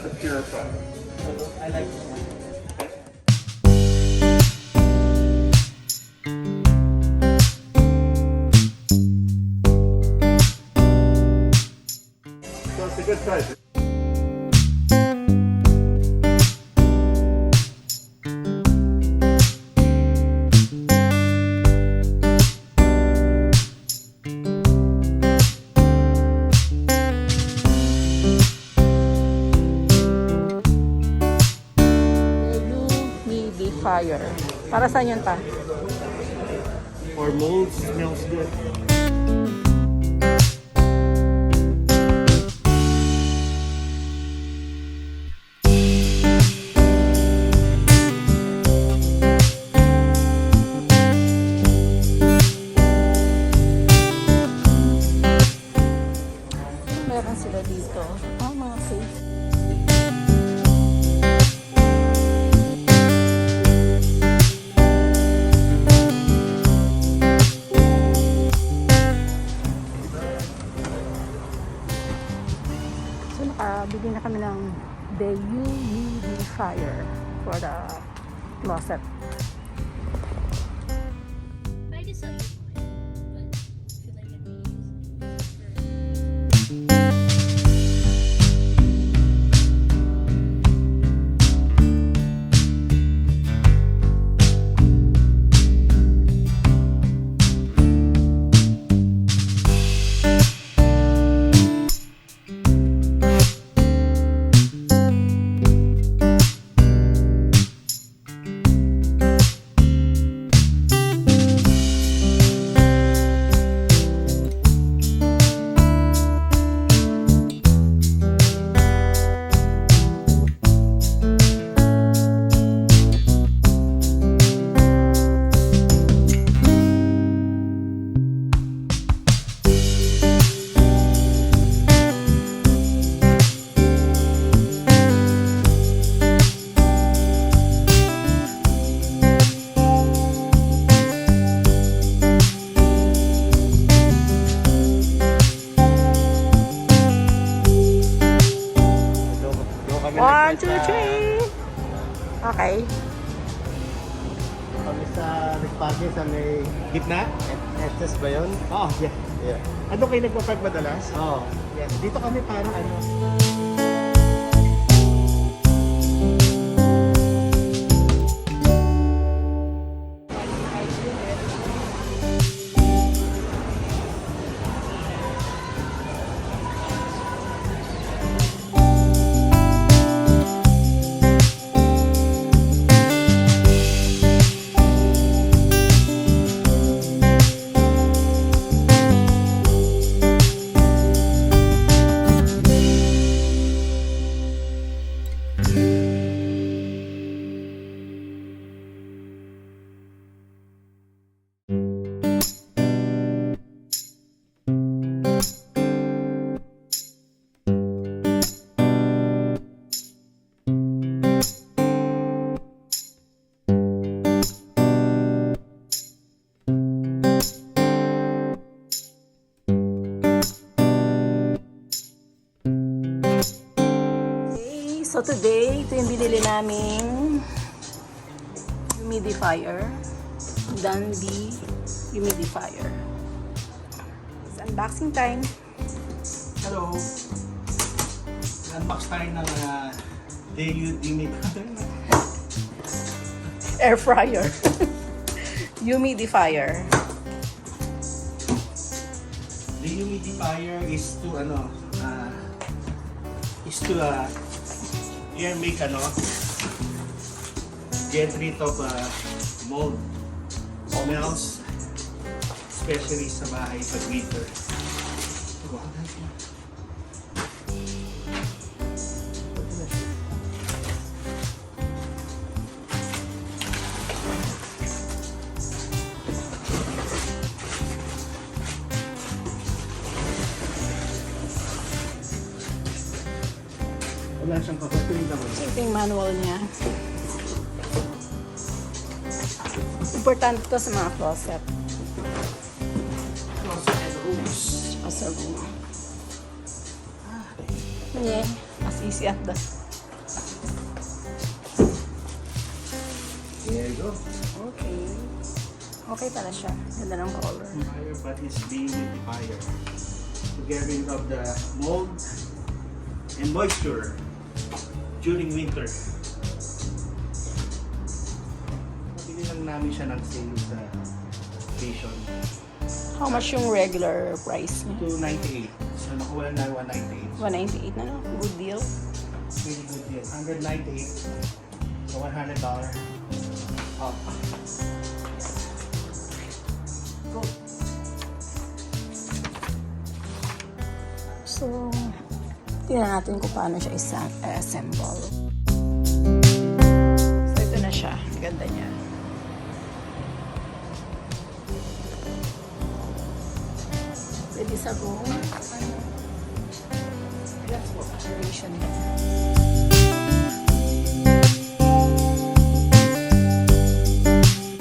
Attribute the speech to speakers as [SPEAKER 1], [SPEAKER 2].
[SPEAKER 1] a pure product.
[SPEAKER 2] I like it.
[SPEAKER 1] So it's a good size.
[SPEAKER 3] Dehumidifier. Para saan yun pa?
[SPEAKER 1] For molds, smells good.
[SPEAKER 3] Meron sila dito. Mga safe. So nakabili na kami ng dehumidifier for the closet.
[SPEAKER 4] I just saw you one, but I feel like I can use
[SPEAKER 3] One, two, three. Okay.
[SPEAKER 2] Kami sa nagpake sa may
[SPEAKER 1] Gitna?
[SPEAKER 2] SS ba yun?
[SPEAKER 1] Oh, yeah.
[SPEAKER 2] Yeah.
[SPEAKER 1] Ano kayo nagpa-park madalas?
[SPEAKER 2] Oh, yes. Dito kami parang ano.
[SPEAKER 3] So today, ito yung binili naming humidifier. Danby Dehumidifier. It's unboxing time.
[SPEAKER 1] Hello. Unbox tayo ng dehumidifier.
[SPEAKER 3] Air fryer. Humidifier.
[SPEAKER 1] Dehumidifier is to make get rid of mold smells, especially sa bahay pag winter. Wala siyang kapatuloy naman.
[SPEAKER 3] So ito yung manual niya. Importante to sa mga closet.
[SPEAKER 1] Closet and rooms.
[SPEAKER 3] Sa room. Yeah, as easy as that.
[SPEAKER 1] There you go.
[SPEAKER 3] Okay. Okay pala siya. Ganda ng color.
[SPEAKER 1] Fire, but it's dehumidifier. To get rid of the mold and moisture during winter. Nabili lang namin siya ng sale sa station.
[SPEAKER 3] How much yung regular price niya?
[SPEAKER 1] 298. So nakuha na 198.
[SPEAKER 3] 198 na no? Good deal.
[SPEAKER 1] Really good deal. 198. So $100 off. Go.
[SPEAKER 3] So, tingnan natin kung paano siya assemble. So, ito na siya. Ganda niya. Pwede sa room. That's what duration niya.